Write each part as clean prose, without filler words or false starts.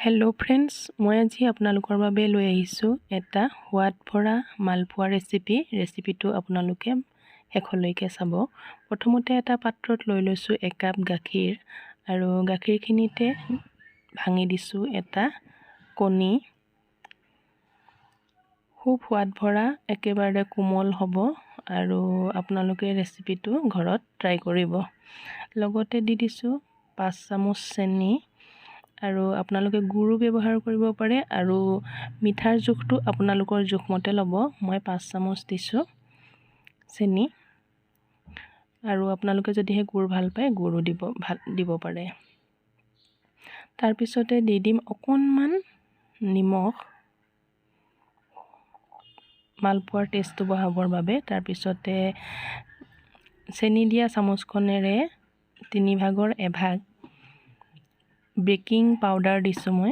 Hello' friends, মই আজি আপোনালোকৰ বাবে লৈ আহিছোঁ এটা সোৱাদ ভৰা মালপোৱা ৰেচিপিটো আপোনালোকে শেষলৈকে চাব। প্ৰথমতে এটা পাত্ৰত লৈ লৈছোঁ 1 কাপ গাখীৰ আৰু গাখীৰখিনিতে ভাঙি দিছোঁ এটা কণী। খুব সোৱাদ ভৰা, একেবাৰে কোমল হ'ব আৰু আপোনালোকে ৰেচিপিটো ঘৰত ট্ৰাই কৰিব। লগতে দি দিছোঁ 5 চামুচ চেনি আৰু আপোনালোকে গুড়ো ব্যৱহাৰ কৰিব পাৰে আৰু মিঠাৰ জোখটো আপোনালোকৰ জোখমতে ল'ব। মই 5 চামুচ দিছোঁ চেনি আৰু আপোনালোকে যদিহে গুড় ভাল পায় গুড়ো দিব পাৰে। তাৰপিছতে দি দিম অকণমান নিমখ মালপোৱাৰ টেষ্টটো বঢ়াবৰ বাবে। তাৰপিছতে চেনি দিয়া চামুচখনেৰে 3/4 এভাগ বেকিং পাউডাৰ দিছোঁ মই।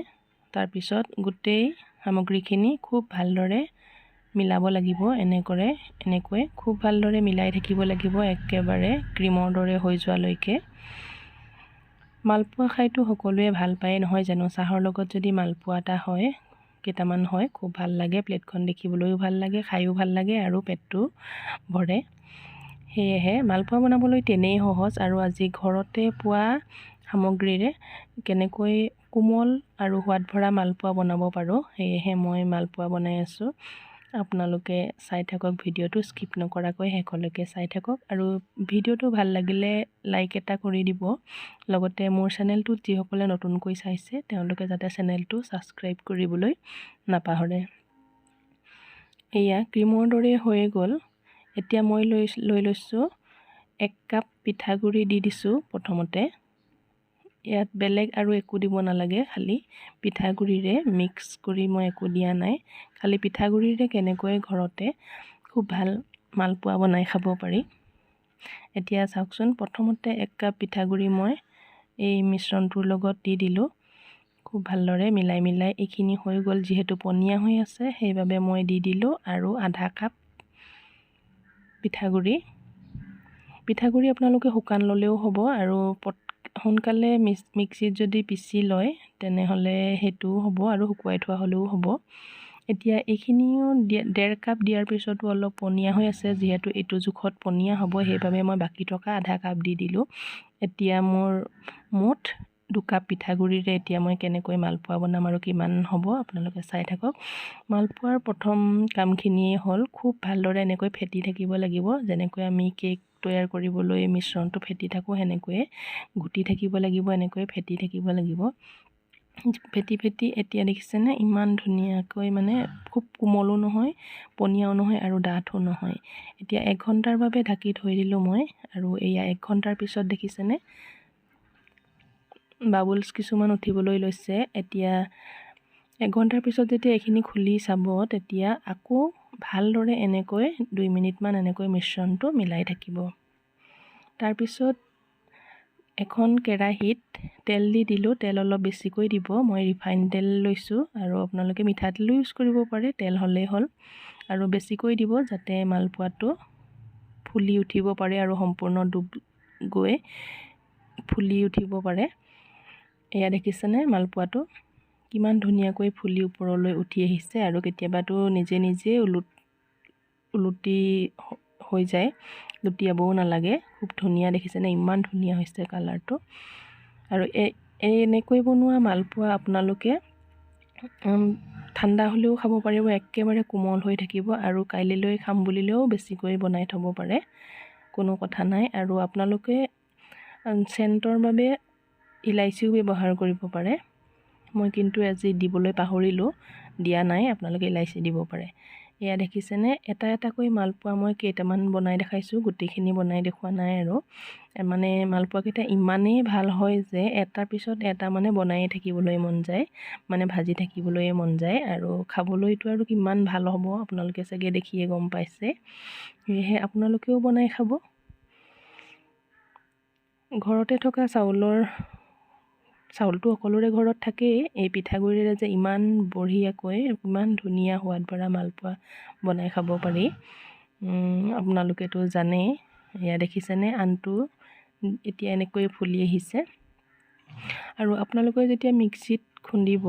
তাৰপিছত গোটেই সামগ্ৰীখিনি খুব ভালদৰে মিলাব লাগিব। এনেকৈ খুব ভালদৰে মিলাই থাকিব লাগিব, একেবাৰে ক্ৰীমৰ দৰে হৈ যোৱালৈকে। মালপোৱা খাইতো সকলোৱে ভাল পায় নহয় জানো? চাহৰ লগত যদি মালপোৱা এটা হয়, কেইটামান হয়, খুব ভাল লাগে। প্লেটখন দেখিবলৈও ভাল লাগে, খায়ো ভাল লাগে আৰু পেটটো ভৰে। সেয়েহে মালপোৱা বনাবলৈ তেনেই সহজ আৰু আজি ঘৰতে পোৱা সামগ্ৰীৰে কেনেকৈ কোমল আৰু সোৱাদ ভৰা মালপোৱা বনাব পাৰোঁ, সেয়েহে মই মালপোৱা বনাই আছোঁ। আপোনালোকে চাই থাকক, ভিডিঅ'টো স্কিপ নকৰাকৈ শেষলৈকে চাই থাকক আৰু ভিডিঅ'টো ভাল লাগিলে লাইক এটা কৰি দিব। লগতে মোৰ চেনেলটোত যিসকলে নতুনকৈ চাইছে তেওঁলোকে যাতে চেনেলটো ছাবস্ক্ৰাইব কৰিবলৈ নাপাহৰে। এয়া ক্ৰীমৰ দৰে হৈ গ'ল। এতিয়া মই লৈ লৈছোঁ 1 কাপ পিঠাগুড়ি দি দিছোঁ প্ৰথমতে। ইয়াত বেলেগ আৰু একো দিব নালাগে, খালি পিঠাগুড়িৰে মিক্স কৰি মই একো দিয়া নাই। খালি পিঠাগুড়িৰে কেনেকৈ ঘৰতে খুব ভাল মালপোৱা বনাই খাব পাৰি। এতিয়া চাওকচোন, প্ৰথমতে 1 কাপ পিঠাগুড়ি মই এই মিশ্ৰণটোৰ লগত দি দিলোঁ। খুব ভালদৰে মিলাই এইখিনি হৈ গ'ল। যিহেতু পনীয়া হৈ আছে সেইবাবে মই দি দিলোঁ আৰু 1/2 কাপ পিঠাগুড়ি আপোনালোকে শুকান ল'লেও হ'ব আৰু সোনকালে মিক্সিত যদি পিচি লয় তেনেহ'লে সেইটোও হ'ব আৰু শুকুৱাই থোৱা হ'লেও হ'ব। এতিয়া এইখিনিও 1.5 কাপ দিয়াৰ পিছতো অলপ পনীয়া হৈ আছে। যিহেতু এইটো জোখত পনীয়া হ'ব সেইবাবে মই বাকী থকা 1/2 কাপ দি দিলোঁ। এতিয়া মোৰ মুঠ 2 কাপ পিঠাগুড়িৰে এতিয়া মই কেনেকৈ মালপোৱা বনাম আৰু কিমান হ'ব আপোনালোকে চাই থাকক। মালপোৱাৰ প্ৰথম কামখিনিয়ে হ'ল খুব ভালদৰে এনেকৈ ফেটি থাকিব লাগিব। যেনেকৈ আমি কেক তৈয়াৰ কৰিবলৈ মিশ্ৰণটো ফেটি থাকোঁ সেনেকৈয়ে ঘুটি থাকিব লাগিব, এনেকৈ ফেটি থাকিব লাগিব। ফেটি এতিয়া দেখিছেনে ইমান ধুনীয়াকৈ, মানে খুব কোমলো নহয়, পনীয়াও নহয় আৰু ডাঠো নহয়। এতিয়া 1 ঘণ্টাৰ বাবে ঢাকি থৈ দিলোঁ মই আৰু এয়া 1 ঘণ্টাৰ পিছত দেখিছেনে বাবলছ কিছুমান উঠিবলৈ লৈছে। এতিয়া 1 ঘণ্টাৰ পিছত যেতিয়া এইখিনি খুলি চাব তেতিয়া আকৌ ভালদৰে এনেকৈ 2 মিনিটমান এনেকৈ মিশ্ৰণটো মিলাই থাকিব। তাৰপিছত এখন কেৰাহীত তেল দি দিলোঁ। তেল অলপ বেছিকৈ দিব, মই ৰিফাইন তেল লৈছোঁ আৰু আপোনালোকে মিঠাতেলো ইউজ কৰিব পাৰে, তেল হ'লেই হ'ল। আৰু বেছিকৈ দিব যাতে মালপোৱাটো ফুলি উঠিব পাৰে আৰু সম্পূৰ্ণ ডুব গৈ ফুলি উঠিব পাৰে। এয়া দেখিছেনে মালপোৱাটো কিমান ধুনীয়াকৈ ফুলি ওপৰলৈ উঠি আহিছে আৰু কেতিয়াবাতো নিজে ওলুটি হৈ যায়, লুটিয়াবও নালাগে। খুব ধুনীয়া দেখিছেনে, ইমান ধুনীয়া হৈছে কালাৰটো। আৰু এনেকৈ বনোৱা মালপোৱা আপোনালোকে ঠাণ্ডা হ'লেও খাব পাৰিব, একেবাৰে কোমল হৈ থাকিব আৰু কাইলৈ খাম বুলিলেও বেছিকৈ বনাই থ'ব পাৰে, কোনো কথা নাই। আৰু আপোনালোকে চেণ্টৰ বাবে ইলাইচিও ব্যৱহাৰ কৰিব পাৰে। মই কিন্তু আজি দিবলৈ পাহৰিলোঁ, দিয়া নাই, আপোনালোকে ইলাইচি দিব পাৰে। এয়া দেখিছেনে এটা এটাকৈ মালপোৱা মই কেইটামান বনাই দেখাইছোঁ, গোটেইখিনি বনাই দেখুওৱা নাই। আৰু মানে মালপোৱাকেইটা ইমানেই ভাল হয় যে এটাৰ পিছত এটা মানে বনায়ে থাকিবলৈ মন যায়, মানে ভাজি থাকিবলৈ মন যায়। আৰু খাবলৈতো আৰু কিমান ভাল হ'ব আপোনালোকে চাগে দেখিয়ে গম পাইছে। সেয়েহে আপোনালোকেও বনাই খাব। ঘৰতে থকা চাউলটো সকলোৰে ঘৰত থাকেই। এই পিঠাগুড়িৰে যে ইমান বঢ়িয়াকৈ, ইমান ধুনীয়া সোৱাদ ভৰা মালপোৱা বনাই খাব পাৰি আপোনালোকেতো জানেই। এয়া দেখিছেনে আনটো এতিয়া এনেকৈ ফুলি আহিছে। আৰু আপোনালোকে যেতিয়া মিক্সিত খুন্দিব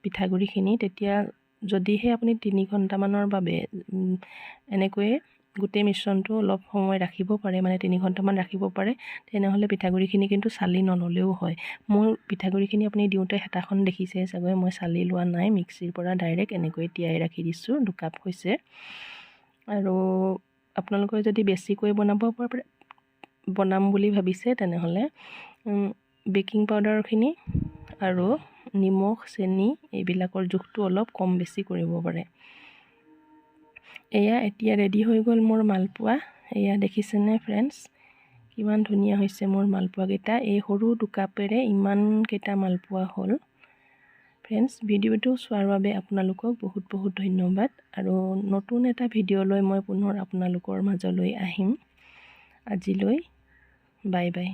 পিঠাগুড়িখিনি, তেতিয়া যদিহে আপুনি 3 ঘণ্টামানৰ বাবে এনেকৈয়ে গোটেই মিশ্ৰণটো অলপ সময় ৰাখিব পাৰে, মানে 3 ঘণ্টামান ৰাখিব পাৰে, তেনেহ'লে পিঠাগুড়িখিনি কিন্তু চালি নল'লেও হয়। মোৰ পিঠাগুড়িখিনি আপুনি দিওঁতে হেতাখন দেখিছে চাগৈ, মই চালি লোৱা নাই, মিক্সিৰ পৰা ডাইৰেক্ট এনেকৈ তিয়াই ৰাখি দিছোঁ, 2 কাপ হৈছে। আৰু আপোনালোকে যদি বেছিকৈ বনাম বুলি ভাবিছে তেনেহ'লে বেকিং পাউডাৰখিনি আৰু নিমখ, চেনি এইবিলাকৰ জোখটো অলপ কম বেছি কৰিব পাৰে। এয়া এতিয়া ৰেডি হৈ গ'ল মোৰ মালপোৱা। এয়া দেখিছেনে ফ্ৰেণ্ডছ, কিমান ধুনীয়া হৈছে মোৰ মালপোৱাকেইটা। এই সৰু 2 কাপেৰে ইমানকেইটা মালপোৱা হ'ল। ফ্ৰেণ্ডছ, ভিডিঅ'টো চোৱাৰ বাবে আপোনালোকক বহুত বহুত ধন্যবাদ। আৰু নতুন এটা ভিডিঅ' লৈ মই পুনৰ আপোনালোকৰ মাজলৈ আহিম। আজিলৈ বাই বাই।